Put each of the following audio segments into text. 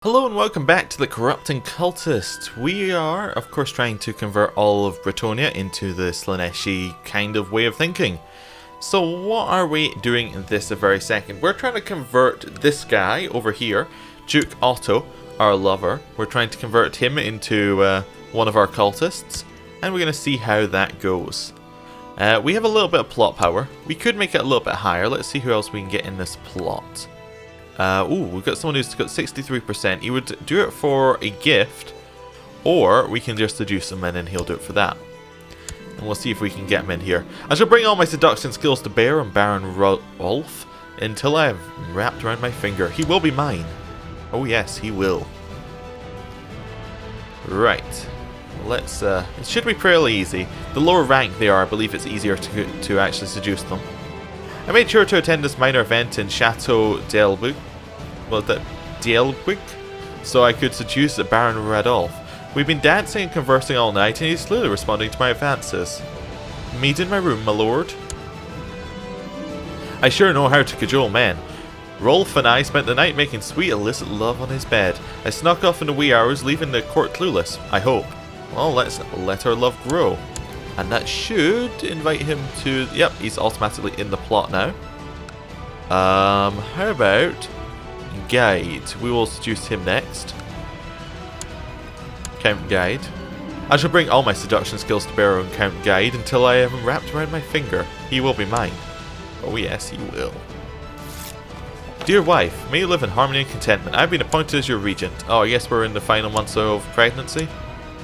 Hello and welcome back to the Corrupting Cultists. We are, of course, trying to convert all of Bretonnia into the Slaaneshi kind of way of thinking. So what are we doing in this a very second? We're trying to convert this guy over here, Duke Alto, our lover. We're trying to convert him into one of our cultists, and we're going to see how that goes. We have a little bit of plot power. We could make it a little bit higher. Let's see who else we can get in this plot. We've got someone who's got 63%. He would do it for a gift, or we can just seduce him and then he'll do it for that. And we'll see if we can get him in here. I shall bring all my seduction skills to bear on Baron Rolf until I have wrapped around my finger. He will be mine. Oh yes, he will. Right. Let's, it should be fairly easy. The lower rank they are, I believe it's easier to actually seduce them. I made sure to attend this minor event in Chateau d'Elbig, so I could seduce Baron Radolf. We've been dancing and conversing all night, and he's slowly responding to my advances. Meet in my room, my lord. I sure know how to cajole men. Rolf and I spent the night making sweet illicit love on his bed. I snuck off in the wee hours, leaving the court clueless, I hope. Well, let's let our love grow. And that should invite him to... Yep, he's automatically in the plot now. How about... Guide. We will seduce him next. Count Guide. I shall bring all my seduction skills to bear on Count Guide until I have him wrapped around my finger. He will be mine. Oh yes, he will. Dear wife, may you live in harmony and contentment. I've been appointed as your regent. Oh, I guess we're in the final months of pregnancy.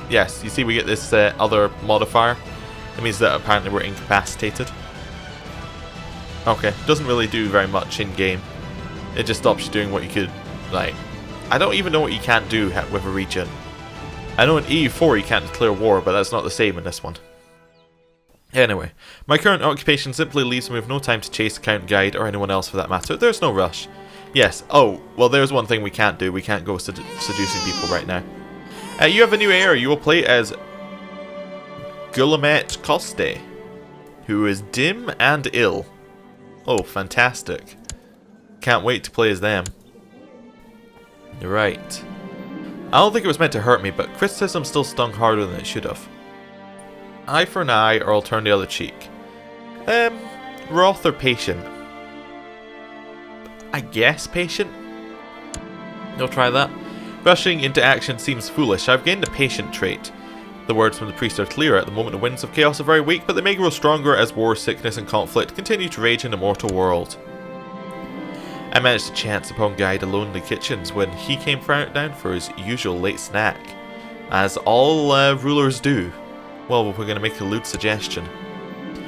Yes, you see we get this other modifier. It means that apparently we're incapacitated. Okay, doesn't really do very much in game. It just stops you doing what you could, like... I don't even know what you can't do with a regent. I know in EU4 you can't declare war, but that's not the same in this one. Anyway, my current occupation simply leaves me with no time to chase Count Guide or anyone else for that matter. There's no rush. Yes, oh, well there's one thing we can't do. We can't go seducing people right now. You have a new heir. You will play as... Guillemette Coste, who is dim and ill. Oh, fantastic. Can't wait to play as them. Right. I don't think it was meant to hurt me, but criticism still stung harder than it should have. Eye for an eye, or I'll turn the other cheek. Wrath or patient? I guess patient? You'll try that. Rushing into action seems foolish. I've gained the patient trait. The words from the priest are clear. At the moment the winds of chaos are very weak, but they may grow stronger as war, sickness and conflict continue to rage in the mortal world. I managed to chance upon Guy to lonely kitchens when he came down for his usual late snack. As all rulers do. Well, we're going to make a lewd suggestion.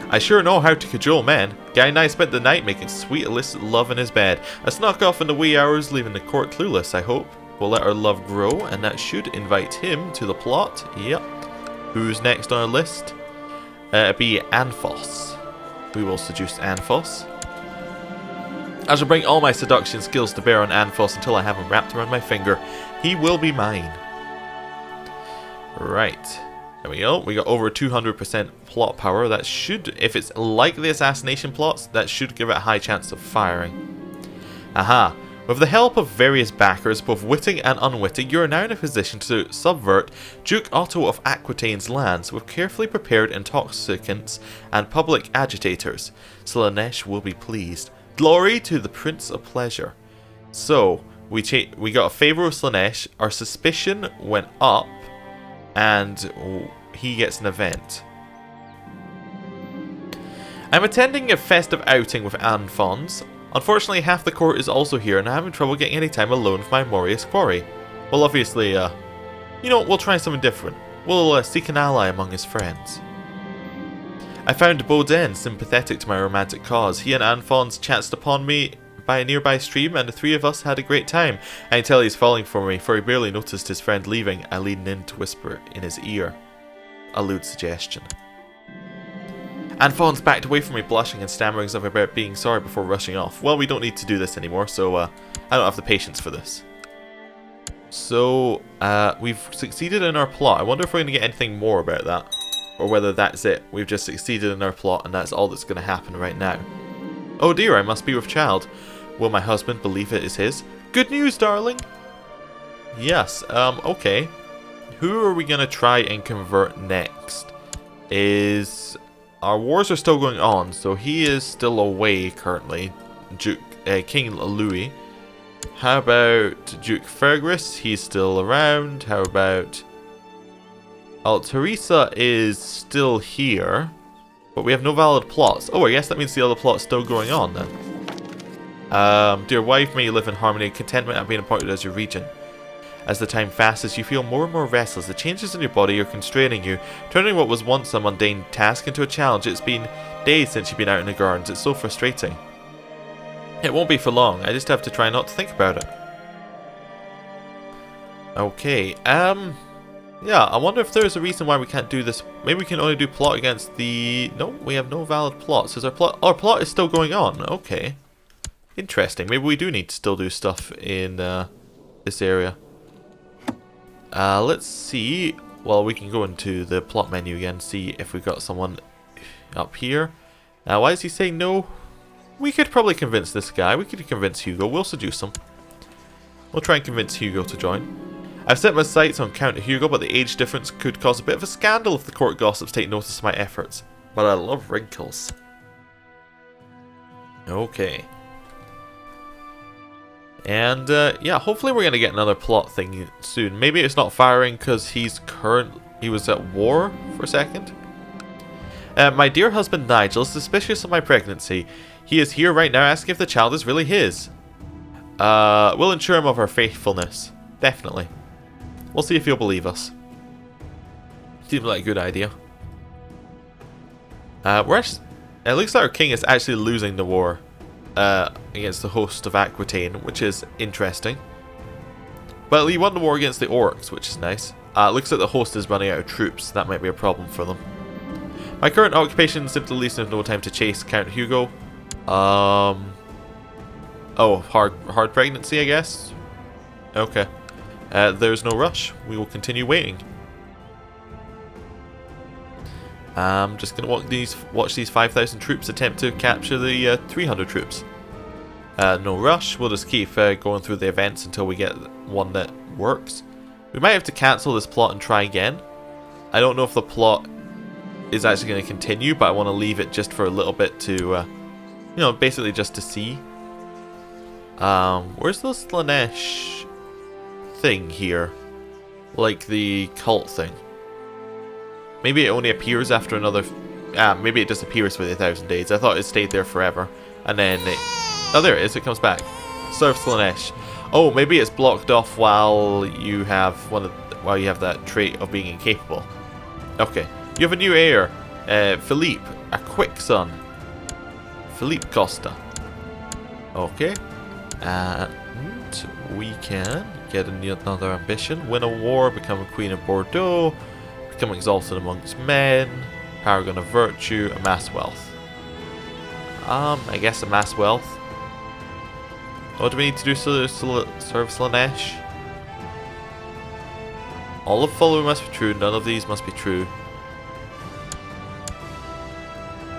I sure know how to cajole men. Guy and I spent the night making sweet illicit love in his bed. I snuck off in the wee hours, leaving the court clueless, I hope. We'll let our love grow, and that should invite him to the plot. Yep. Who's next on our list? It'd be Anfos. We will seduce Anfos. I shall bring all my seduction skills to bear on Anfos until I have him wrapped around my finger. He will be mine. Right. There we go. We got over 200% plot power. That should, if it's like the assassination plots, that should give it a high chance of firing. Aha. With the help of various backers, both witting and unwitting, you are now in a position to subvert Duke Otto of Aquitaine's lands with carefully prepared intoxicants and public agitators. Slaanesh will be pleased. Glory to the Prince of Pleasure. So, we got a favour of Slaanesh, our suspicion went up, and he gets an event. I'm attending a festive outing with Anfons. Unfortunately, half the court is also here, and I'm having trouble getting any time alone with my Morius quarry. Well, obviously, you know, we'll try something different. We'll seek an ally among his friends. I found Baudin sympathetic to my romantic cause. He and Anfons chanced upon me by a nearby stream, and the three of us had a great time. I can tell he's falling for me, for he barely noticed his friend leaving. I leaned in to whisper in his ear. A lewd suggestion. Anfons backed away from me, blushing and stammering something about being sorry before rushing off. Well, we don't need to do this anymore, so I don't have the patience for this. So, we've succeeded in our plot. I wonder if we're going to get anything more about that. Or whether that's it. We've just succeeded in our plot, and that's all that's going to happen right now. Oh dear, I must be with child. Will my husband believe it is his? Good news, darling! Yes, okay. Who are we going to try and convert next? Our wars are still going on, so he is still away currently. King Louis. How about Duke Fergus? He's still around. How about... Teresa is still here, but we have no valid plots. Oh, I guess that means the other plot's still going on then. Dear wife, may you live in harmony and contentment at being appointed as your regent. As the time passes, you feel more and more restless. The changes in your body are constraining you, turning what was once a mundane task into a challenge. It's been days since you've been out in the gardens. It's so frustrating. It won't be for long. I just have to try not to think about it. Okay, yeah, I wonder if there's a reason why we can't do this. Maybe we can only do plot against the... No, we have no valid plots. Is our plot is still going on. Okay. Interesting. Maybe we do need to still do stuff in this area. Let's see. Well, we can go into the plot menu again, see if we've got someone up here. Why is he saying no? We could probably convince this guy. We could convince Hugo. We'll seduce him. We'll try and convince Hugo to join. I've set my sights on Count Hugo, but the age difference could cause a bit of a scandal if the court gossips take notice of my efforts. But I love wrinkles. Okay. And, yeah, hopefully we're going to get another plot thing soon. Maybe it's not firing because he was at war for a second. My dear husband Nigel is suspicious of my pregnancy. He is here right now asking if the child is really his. We'll ensure him of our faithfulness. Definitely. We'll see if he'll believe us. Seems like a good idea. It looks like our king is actually losing the war against the host of Aquitaine, which is interesting. But he won the war against the orcs, which is nice. It looks like the host is running out of troops. That might be a problem for them. My current occupation simply leaves them no time to chase Count Hugo. Oh, hard pregnancy, I guess. Okay. There's no rush. We will continue waiting. I'm just going to watch these 5,000 troops attempt to capture the 300 troops. No rush. We'll just keep going through the events until we get one that works. We might have to cancel this plot and try again. I don't know if the plot is actually going to continue, but I want to leave it just for a little bit to, you know, basically just to see. Where's the Slaanesh thing here? Like the cult thing. Maybe it only appears after another... maybe it disappears for the 1,000 days. I thought it stayed there forever. And then it... Oh, there it is. It comes back. Serve Slaanesh. Oh, maybe it's blocked off while you have while you have that trait of being incapable. Okay. You have a new heir. Philippe. A quick son. Philippe Costa. Okay. And we can get another ambition. Win a war. Become a queen of Bordeaux. Become exalted amongst men. Paragon of virtue. Amass wealth. I guess amass wealth. What do we need to do to serve Slaanesh? All of the following must be true. None of these must be true.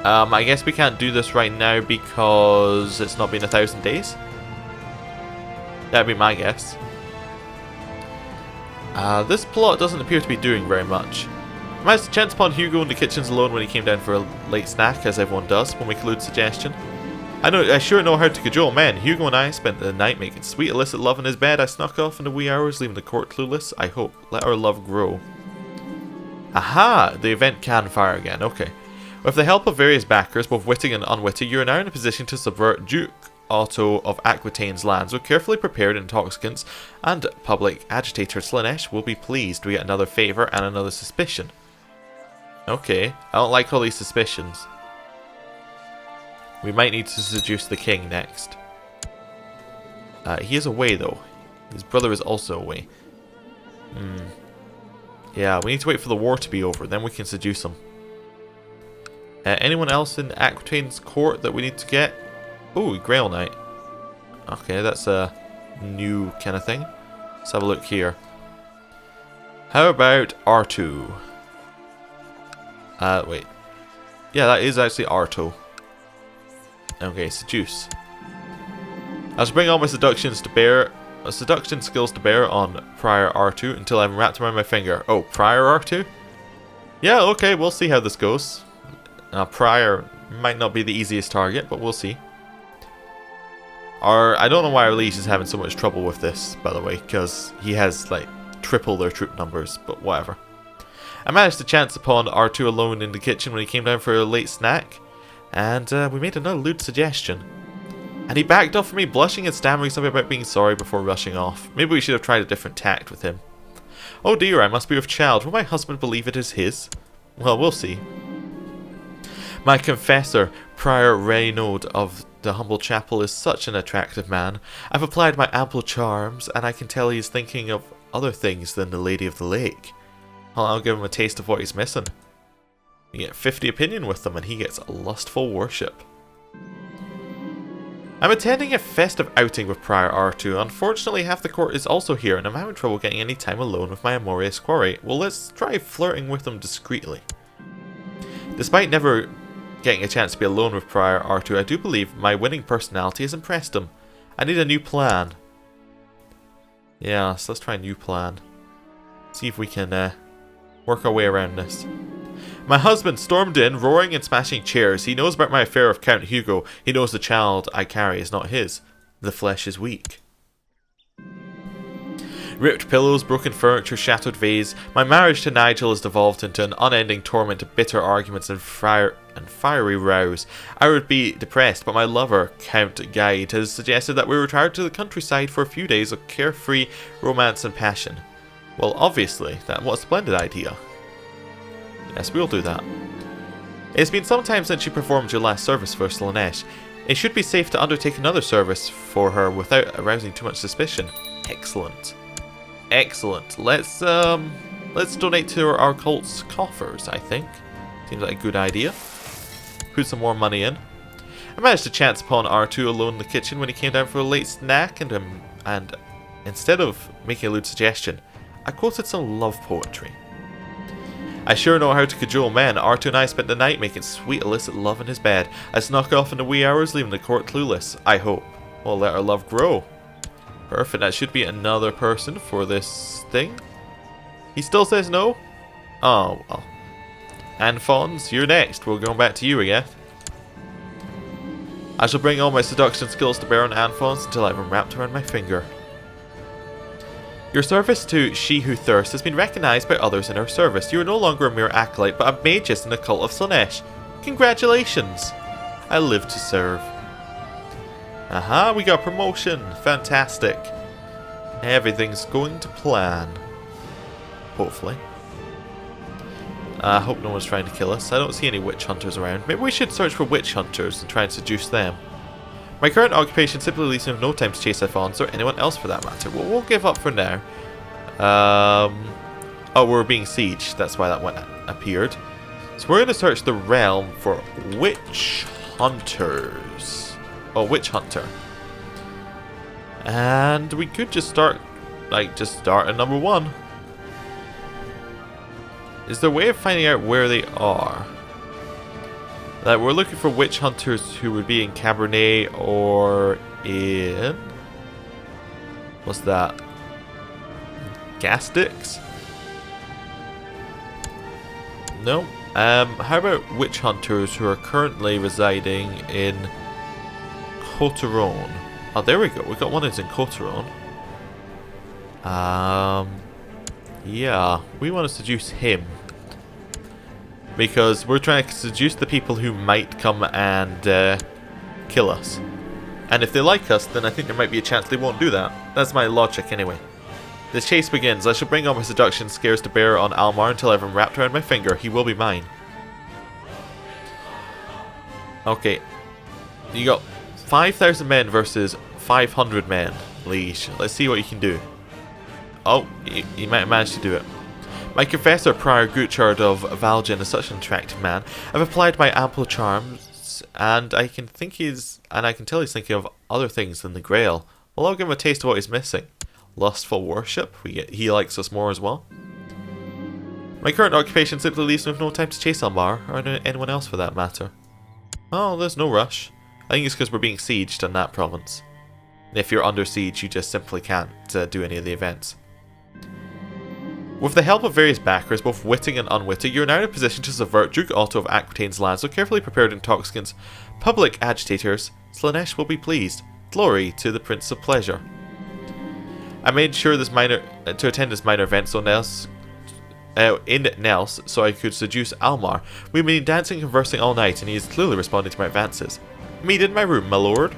I guess we can't do this right now because it's not been 1,000 days. That'd be my guess. This plot doesn't appear to be doing very much. I managed to chance upon Hugo in the kitchens alone when he came down for a late snack, as everyone does when we collude suggestion. I sure know how to cajole men. Hugo and I spent the night making sweet illicit love in his bed. I snuck off in the wee hours, leaving the court clueless. I hope. Let our love grow. Aha! The event can fire again. Okay. With the help of various backers, both witty and unwitty, you are now in a position to subvert Duke Alto of Aquitaine's lands with carefully prepared intoxicants, and public agitator Slaanesh will be pleased we get another favour and another suspicion. Okay, I don't like all these suspicions. We might need to seduce the king next. He is away though. His brother is also away. Yeah, we need to wait for the war to be over, then we can seduce him. Anyone else in Aquitaine's court that we need to get? Ooh, Grail Knight. Okay, that's a new kind of thing. Let's have a look here. How about R2? Wait. Yeah, that is actually Alto. Okay, seduce. I was bring all my seductions to bear seduction skills to bear on Prior R2 until I'm wrapped around my finger. Oh, Prior R2? Yeah, okay, we'll see how this goes. Prior might not be the easiest target, but we'll see. I don't know why our liege is having so much trouble with this, by the way, because he has, like, triple their troop numbers, but whatever. I managed to chance upon R2 alone in the kitchen when he came down for a late snack, and we made another lewd suggestion. And he backed off from me, blushing and stammering something about being sorry before rushing off. Maybe we should have tried a different tact with him. Oh dear, I must be with child. Will my husband believe it is his? Well, we'll see. My confessor, Prior Reynaud of the humble chapel, is such an attractive man. I've applied my ample charms, and I can tell he is thinking of other things than the Lady of the Lake. I'll give him a taste of what he's missing. We get 50 opinion with them, and he gets lustful worship. I'm attending a festive outing with Prior R2. Unfortunately, half the court is also here, and I'm having trouble getting any time alone with my amorious quarry. Well, let's try flirting with them discreetly. Despite never getting a chance to be alone with Prior R2, I do believe my winning personality has impressed him. I need a new plan. Yeah, so let's try a new plan. See if we can work our way around this. My husband stormed in, roaring and smashing chairs. He knows about my affair with Count Hugo. He knows the child I carry is not his. The flesh is weak. Ripped pillows, broken furniture, shattered vase. My marriage to Nigel has devolved into an unending torment of bitter arguments and fiery rows. I would be depressed, but my lover, Count Guide, has suggested that we retire to the countryside for a few days of carefree romance and passion. Well, obviously, what a splendid idea. Yes, we'll do that. It's been some time since you performed your last service for Slaanesh. It should be safe to undertake another service for her without arousing too much suspicion. Excellent. Excellent. Let's donate to our cult's coffers, I think. Seems like a good idea. Put some more money in. I managed to chance upon R2 alone in the kitchen when he came down for a late snack, and instead of making a lewd suggestion, I quoted some love poetry. I sure know how to cajole men. R2 and I spent the night making sweet illicit love in his bed. I snuck off in the wee hours, leaving the court clueless. I hope. We'll let our love grow. Perfect, that should be another person for this thing. He still says no? Oh, well. And Fons, you're next. We're going back to you again. I shall bring all my seduction skills to bear on Anfons until I've been wrapped around my finger. Your service to She Who Thirsts has been recognised by others in our service. You are no longer a mere acolyte, but a magus in the cult of Slaanesh. Congratulations! I live to serve. Aha, we got promotion. Fantastic. Everything's going to plan. Hopefully. I hope no one's trying to kill us. I don't see any witch hunters around. Maybe we should search for witch hunters and try and seduce them. My current occupation simply leaves me with no time to chase Alphonse or anyone else for that matter. Well, we'll give up for now. Oh, we're being sieged. That's why that one appeared. So we're going to search the realm for witch hunters. Oh, witch hunter. And we could just start, start at number 1. Is there a way of finding out where they are? Like, we're looking for witch hunters who would be in Cabernet or in... What's that? Gastix? No. How about witch hunters who are currently residing in Coteron? Oh, there we go. We got one that's in Coteron. Yeah, we want to seduce him. Because we're trying to seduce the people who might come and kill us. And if they like us, then I think there might be a chance they won't do that. That's my logic anyway. The chase begins. I shall bring all my seduction scares to bear on Almar until I've him wrapped around my finger. He will be mine. Okay. You got 5,000 men versus 500 men, Liege. Let's see what you can do. Oh, you might have managed to do it. My confessor, Prior Gutchard of Valgen, is such an attractive man. I've applied my ample charms, and I can tell he's thinking of other things than the Grail. Well, I'll give him a taste of what he's missing. Lustful worship. He likes us more as well. My current occupation simply leaves me with no time to chase Almar, or anyone else for that matter. Oh, there's no rush. I think it's because we're being sieged in that province. If you're under siege, you just simply can't do any of the events. With the help of various backers, both witting and unwitting, you are now in a position to subvert Duke Alto of Aquitaine's land, so carefully prepared intoxicants, public agitators, Slaanesh will be pleased. Glory to the Prince of Pleasure. I made sure to attend this minor event in Nels, so I could seduce Almar. We've been dancing and conversing all night, and he is clearly responding to my advances. Meet in my room, my lord.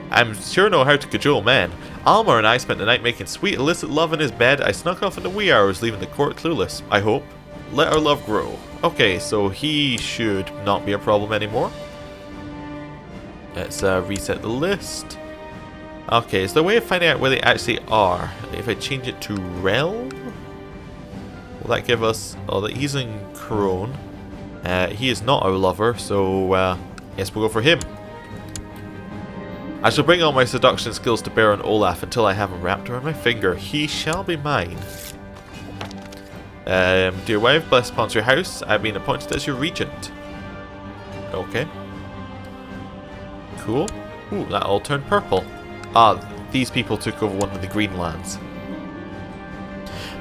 I'm sure know how to cajole men. Almar and I spent the night making sweet illicit love in his bed. I snuck off in the wee hours, leaving the court clueless. I hope. Let our love grow. Okay, so he should not be a problem anymore. Let's reset the list. Okay, is there a way of finding out where they actually are? If I change it to realm? Will that give us... Oh, he's in Crone. He is not our lover, so yes, we'll go for him. I shall bring all my seduction skills to bear on Olaf until I have him wrapped around my finger. He shall be mine. Dear wife, blessed upon your house, I have been appointed as your regent. Okay. Cool. Ooh, that all turned purple. Ah, these people took over one of the green lands.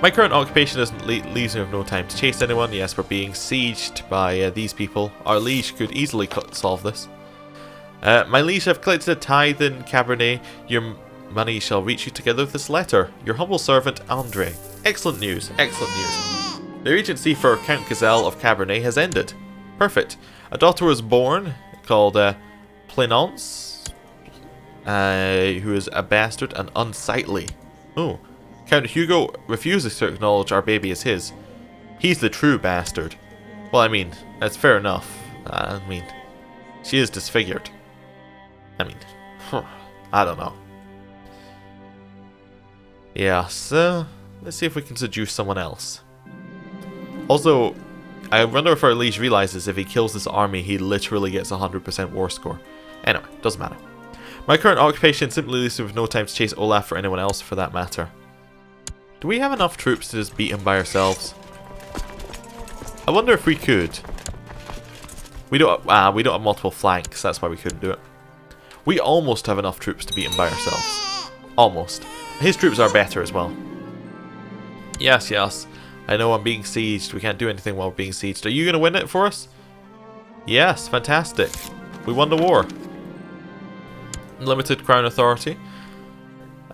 My current occupation doesn't leaves me with no time to chase anyone. Yes, we're being sieged by these people. Our liege could easily solve this. My liege, I've collected a tithe in Cabernet. Your money shall reach you together with this letter. Your humble servant, Andre. Excellent news, excellent news. The regency for Count Gazelle of Cabernet has ended. Perfect. A daughter was born called Plenance, who is a bastard and unsightly. Oh, Count Hugo refuses to acknowledge our baby as his. He's the true bastard. Well, I mean, that's fair enough. I mean, she is disfigured. I mean, I don't know. Yeah, so let's see if we can seduce someone else. Also, I wonder if our liege realizes if he kills this army, he literally gets 100% war score. Anyway, doesn't matter. My current occupation simply leaves me with no time to chase Olaf or anyone else for that matter. Do we have enough troops to just beat him by ourselves? I wonder if we could. We don't have multiple flanks, that's why we couldn't do it. We almost have enough troops to beat him by ourselves. Almost. His troops are better as well. Yes, yes. I know I'm being sieged. We can't do anything while we're being sieged. Are you going to win it for us? Yes, fantastic. We won the war. Limited crown authority.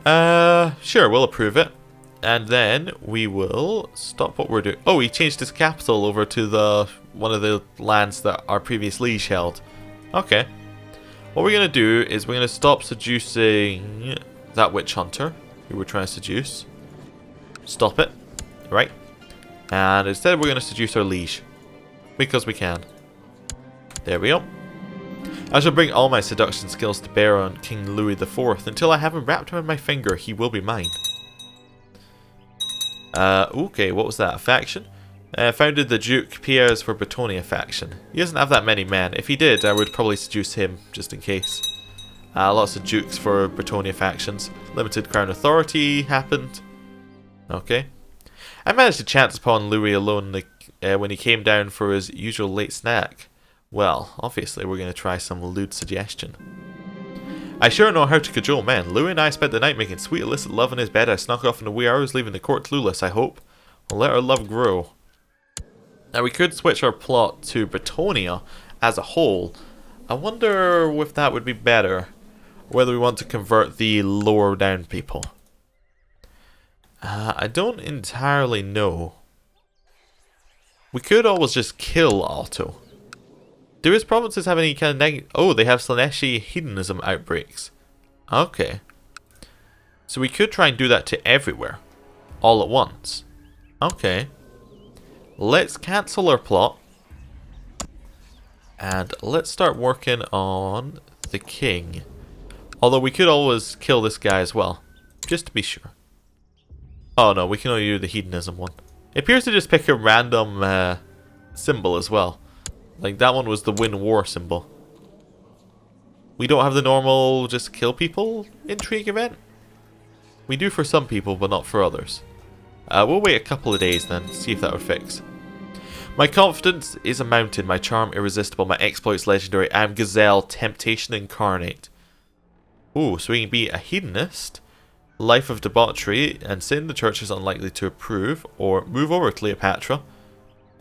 Sure, we'll approve it. And then we will stop what we're doing. Oh, he changed his capital over to one of the lands that our previous liege held. Okay. What we're going to do is we're going to stop seducing that witch hunter who we're trying to seduce. Stop it. Right. And instead we're going to seduce our liege. Because we can. There we go. I shall bring all my seduction skills to bear on King Louis IV. Until I have him wrapped around my finger, he will be mine. Okay, what was that? A faction? Founded the Duke Pierre's for Bretonia faction. He doesn't have that many men. If he did, I would probably seduce him, just in case. Lots of Dukes for Bretonia factions. Limited crown authority happened. Okay. I managed to chance upon Louis alone when he came down for his usual late snack. Well, obviously we're going to try some lewd suggestion. I sure know how to cajole men. Louis and I spent the night making sweet illicit love in his bed. I snuck off in the wee hours, leaving the court clueless, I hope. We'll let our love grow. Now we could switch our plot to Bretonia as a whole. I wonder if that would be better. Whether we want to convert the lower down people. I don't entirely know. We could always just kill Alto. Do his provinces have any kind of negative... Oh, they have Slaaneshi hedonism outbreaks. Okay. So we could try and do that to everywhere. All at once. Okay. Let's cancel our plot. And let's start working on the king. Although we could always kill this guy as well. Just to be sure. Oh no, we can only do the hedonism one. It appears to just pick a random symbol as well. Like that one was the win war symbol. We don't have the normal just kill people intrigue event. We do for some people, but not for others. We'll wait a couple of days then, see if that would fix. My confidence is a mountain, my charm irresistible, my exploits legendary. I am Gazelle, temptation incarnate. Ooh, so we can be a hedonist, life of debauchery, and sin the church is unlikely to approve, or move over Cleopatra,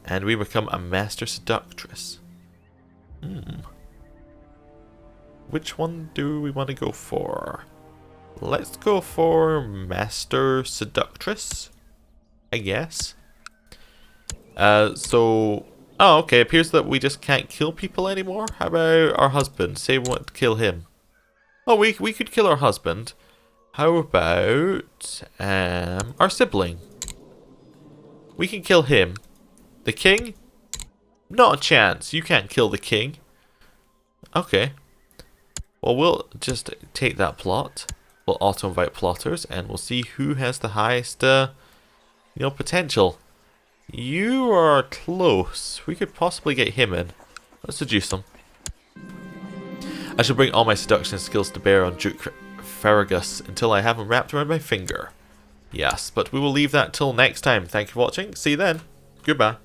and we become a master seductress. Which one do we want to go for? Let's go for master seductress, I guess. Oh, okay, it appears that we just can't kill people anymore. How about our husband? Say we want to kill him. Oh, we could kill our husband. How about our sibling? We can kill him. The king? Not a chance. You can't kill the king. Okay. Well, we'll just take that plot. We'll auto-invite plotters, and we'll see who has the highest, potential. You are close. We could possibly get him in. Let's seduce him. I shall bring all my seduction skills to bear on Duke Ferragus until I have him wrapped around my finger. Yes, but we will leave that till next time. Thank you for watching. See you then. Goodbye.